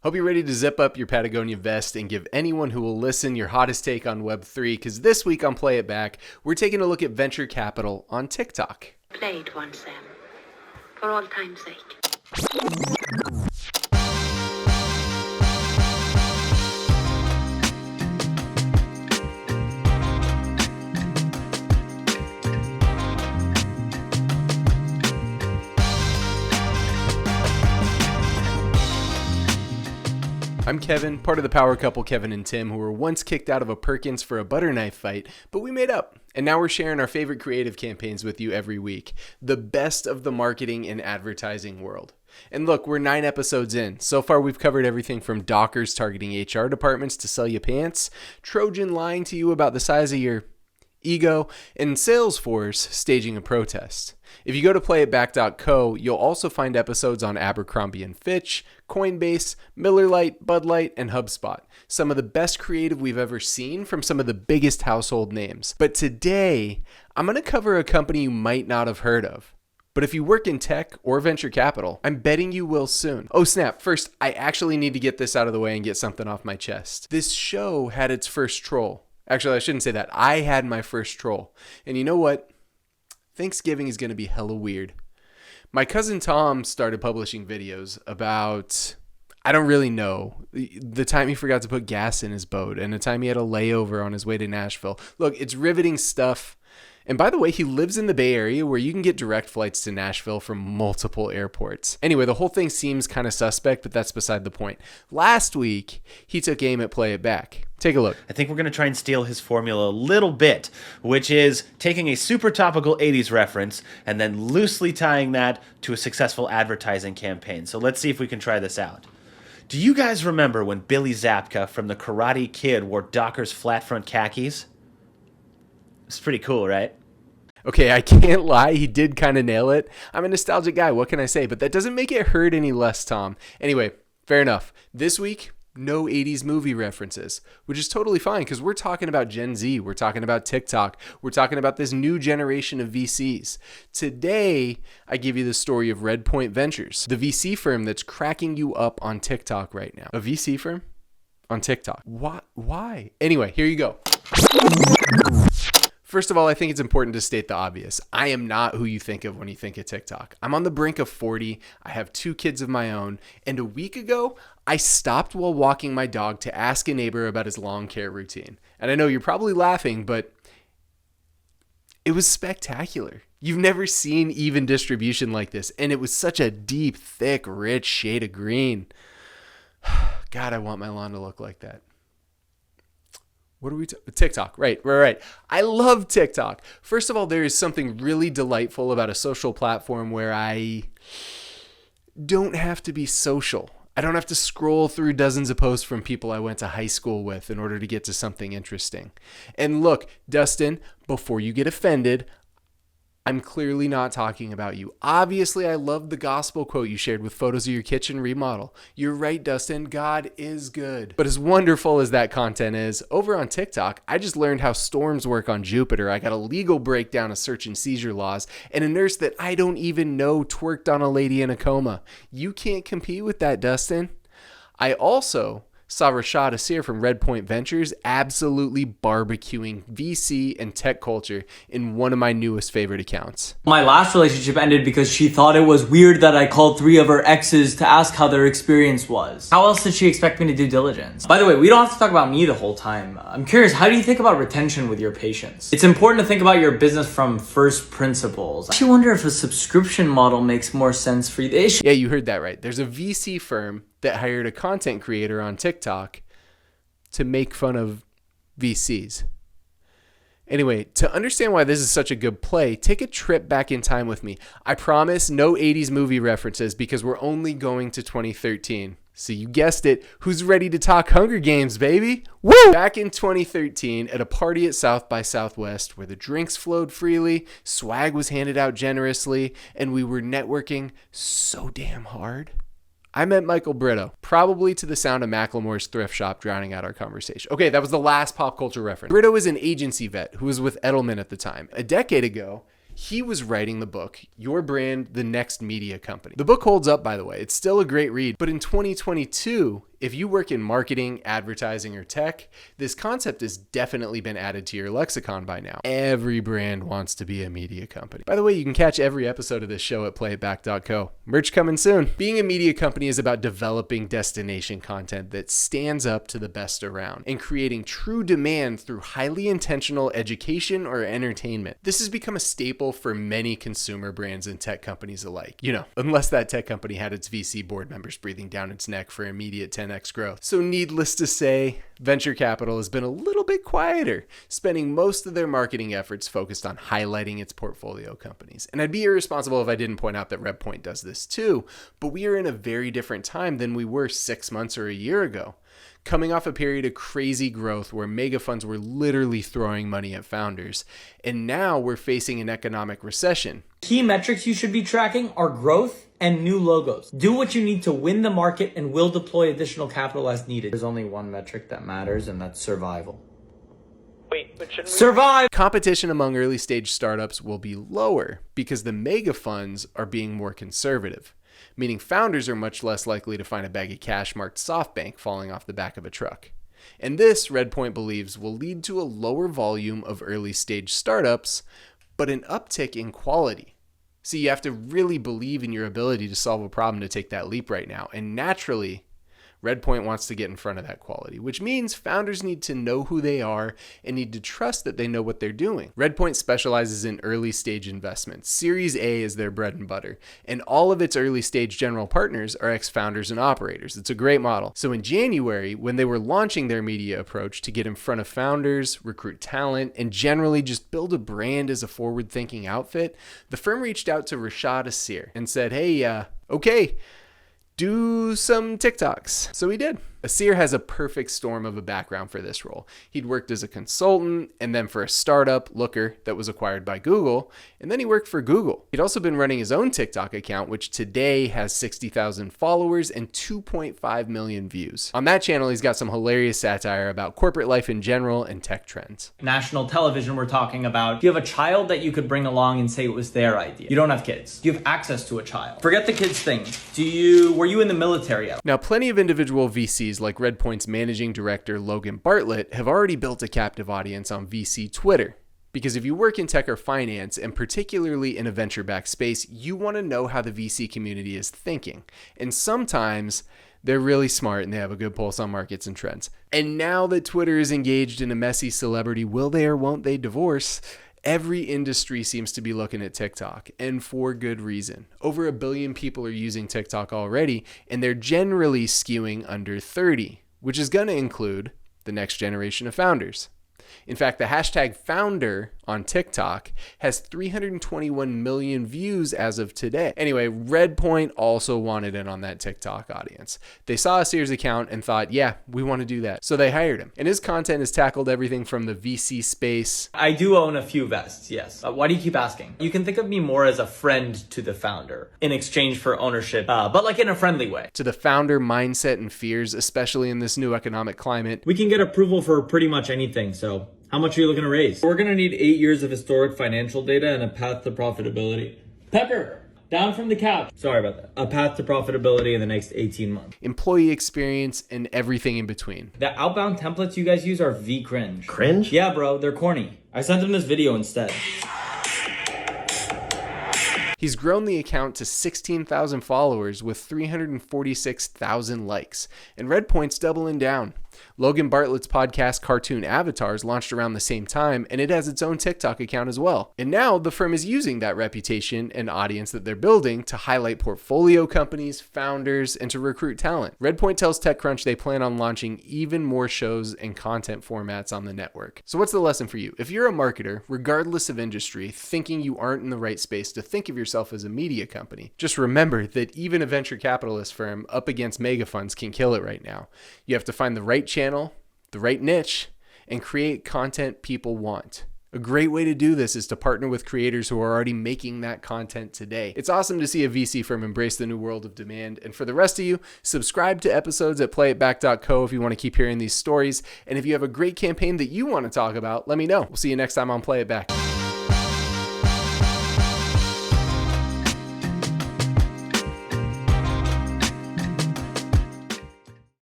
Hope you're ready to zip up your Patagonia vest and give anyone who will listen your hottest take on Web3, because this week on Play It Back, we're taking a look at venture capital on TikTok. Play it once, Sam. For all time's sake. I'm Kevin, part of the power couple Kevin and Tim, who were once kicked out of a Perkins for a butter knife fight, but we made up. And now we're sharing our favorite creative campaigns with you every week. The best of the marketing and advertising world. And look, we're 9 episodes in. So far, we've covered everything from Dockers targeting HR departments to sell you pants, Trojan lying to you about the size of your ego, and Salesforce staging a protest. If you go to playitback.co, you'll also find episodes on Abercrombie & Fitch, Coinbase, Miller Lite, Bud Light, and HubSpot. Some of the best creative we've ever seen from some of the biggest household names. But today, I'm going to cover a company you might not have heard of. But if you work in tech or venture capital, I'm betting you will soon. Oh snap, first, I actually need to get this out of the way and get something off my chest. This show had its first troll. Actually, I shouldn't say that. I had my first troll. And you know what? Thanksgiving is going to be hella weird. My cousin Tom started publishing videos about, I don't really know, the time he forgot to put gas in his boat and the time he had a layover on his way to Nashville. Look, it's riveting stuff. And by the way, he lives in the Bay Area where you can get direct flights to Nashville from multiple airports. Anyway, the whole thing seems kind of suspect, but that's beside the point. Last week, he took aim at Play It Back. Take a look. I think we're going to try and steal his formula a little bit, which is taking a super topical 80s reference and then loosely tying that to a successful advertising campaign. So let's see if we can try this out. Do you guys remember when Billy Zabka from The Karate Kid wore Dockers flat front khakis? It's pretty cool, right? Okay, I can't lie, he did kind of nail it. I'm a nostalgic guy, what can I say? But that doesn't make it hurt any less, Tom. Anyway, fair enough. This week, no 80s movie references, which is totally fine because we're talking about Gen Z, we're talking about TikTok, we're talking about this new generation of VCs. Today, I give you the story of Redpoint Ventures, the VC firm that's cracking you up on TikTok right now. A VC firm? On TikTok. Why? Anyway, here you go. First of all, I think it's important to state the obvious. I am not who you think of when you think of TikTok. I'm on the brink of 40. I have 2 kids of my own. And a week ago, I stopped while walking my dog to ask a neighbor about his lawn care routine. And I know you're probably laughing, but it was spectacular. You've never seen even distribution like this. And it was such a deep, thick, rich shade of green. God, I want my lawn to look like that. What are we TikTok, right. I love TikTok. First of all, there is something really delightful about a social platform where I don't have to be social. I don't have to scroll through dozens of posts from people I went to high school with in order to get to something interesting. And look, Dustin, before you get offended, I'm clearly not talking about you. Obviously, I love the gospel quote you shared with photos of your kitchen remodel. You're right, Dustin. God is good. But as wonderful as that content is, over on TikTok, I just learned how storms work on Jupiter. I got a legal breakdown of search and seizure laws, and a nurse that I don't even know twerked on a lady in a coma. You can't compete with that, Dustin. I also saw Rashad Asir from Redpoint Ventures absolutely barbecuing VC and tech culture in one of my newest favorite accounts. My last relationship ended because she thought it was weird that I called 3 of her exes to ask how their experience was. How else did she expect me to do diligence? By the way, we don't have to talk about me the whole time. I'm curious, how do you think about retention with your patients? It's important to think about your business from first principles. I actually wonder if a subscription model makes more sense for you. Yeah, you heard that right. There's a VC firm that hired a content creator on TikTok to make fun of VCs. Anyway, to understand why this is such a good play, take a trip back in time with me. I promise no 80s movie references because we're only going to 2013. So you guessed it, who's ready to talk Hunger Games, baby? Woo! Back in 2013 at a party at South by Southwest where the drinks flowed freely, swag was handed out generously, and we were networking so damn hard, I met Michael Brito, probably to the sound of Macklemore's thrift shop drowning out our conversation. Okay, that was the last pop culture reference. Brito is an agency vet who was with Edelman at the time. A decade ago, he was writing the book, Your Brand, the Next Media Company. The book holds up, by the way. It's still a great read. But in 2022, If you work in marketing, advertising, or tech, this concept has definitely been added to your lexicon by now. Every brand wants to be a media company. By the way, you can catch every episode of this show at playitback.co. Merch coming soon. Being a media company is about developing destination content that stands up to the best around and creating true demand through highly intentional education or entertainment. This has become a staple for many consumer brands and tech companies alike. Unless that tech company had its VC board members breathing down its neck for immediate 10x growth. So needless to say, venture capital has been a little bit quieter, spending most of their marketing efforts focused on highlighting its portfolio companies. And I'd be irresponsible if I didn't point out that Redpoint does this too, but we are in a very different time than we were 6 months or a year ago. Coming off a period of crazy growth where mega funds were literally throwing money at founders, and now we're facing an economic recession. Key metrics you should be tracking are growth and new logos. Do what you need to win the market and we'll deploy additional capital as needed. There's only one metric that matters, and that's survival. Wait, but shouldn't we... Survive! Competition among early stage startups will be lower because the mega funds are being more conservative, meaning founders are much less likely to find a bag of cash marked SoftBank falling off the back of a truck. And this, Redpoint believes, will lead to a lower volume of early stage startups, but an uptick in quality. See, you have to really believe in your ability to solve a problem to take that leap right now. And naturally, Redpoint wants to get in front of that quality, which means founders need to know who they are and need to trust that they know what they're doing. Redpoint specializes in early stage investments. Series A is their bread and butter, and all of its early stage general partners are ex-founders and operators. It's a great model. So in January, when they were launching their media approach to get in front of founders, recruit talent, and generally just build a brand as a forward-thinking outfit, the firm reached out to Rashad Assir and said, hey, okay, do some TikToks. So he did. Assir has a perfect storm of a background for this role. He'd worked as a consultant and then for a startup, Looker, that was acquired by Google, and then he worked for Google. He'd also been running his own TikTok account, which today has 60,000 followers and 2.5 million views. On that channel, he's got some hilarious satire about corporate life in general and tech trends. National television we're talking about. Do you have a child that you could bring along and say it was their idea? You don't have kids. Do you have access to a child? Forget the kids thing. Were you in the military yet? Now, plenty of individual VCs like Redpoint's managing director Logan Bartlett have already built a captive audience on VC Twitter. Because if you work in tech or finance, and particularly in a venture-backed space, you want to know how the VC community is thinking. And sometimes they're really smart and they have a good pulse on markets and trends. And now that Twitter is engaged in a messy celebrity will they or won't they divorce, every industry seems to be looking at TikTok, and for good reason. Over 1 billion people are using TikTok already, and they're generally skewing under 30, which is going to include the next generation of founders. In fact, the hashtag founder on TikTok has 321 million views as of today. Anyway, Redpoint also wanted in on that TikTok audience. They saw Assir's account and thought, yeah, we want to do that. So they hired him. And his content has tackled everything from the VC space. I do own a few vests, yes. Why do you keep asking? You can think of me more as a friend to the founder in exchange for ownership, but like in a friendly way. To the founder mindset and fears, especially in this new economic climate. We can get approval for pretty much anything, so how much are you looking to raise? We're gonna need 8 years of historic financial data and a path to profitability. Pepper, down from the couch. Sorry about that. A path to profitability in the next 18 months. Employee experience and everything in between. The outbound templates you guys use are cringe. Cringe? Yeah, bro, they're corny. I sent him this video instead. He's grown the account to 16,000 followers with 346,000 likes, and Redpoint's doubling down. Logan Bartlett's podcast Cartoon Avatars launched around the same time, and it has its own TikTok account as well. And now the firm is using that reputation and audience that they're building to highlight portfolio companies, founders, and to recruit talent. Redpoint tells TechCrunch they plan on launching even more shows and content formats on the network. So what's the lesson for you? If you're a marketer, regardless of industry, thinking you aren't in the right space to think of yourself as a media company, just remember that even a venture capitalist firm up against mega funds can kill it right now. You have to find the right channel, the right niche, and create content people want. A great way to do this is to partner with creators who are already making that content today. It's awesome to see a VC firm embrace the new world of demand. And for the rest of you, subscribe to episodes at playitback.co if you want to keep hearing these stories. And if you have a great campaign that you want to talk about, let me know. We'll see you next time on Play It Back.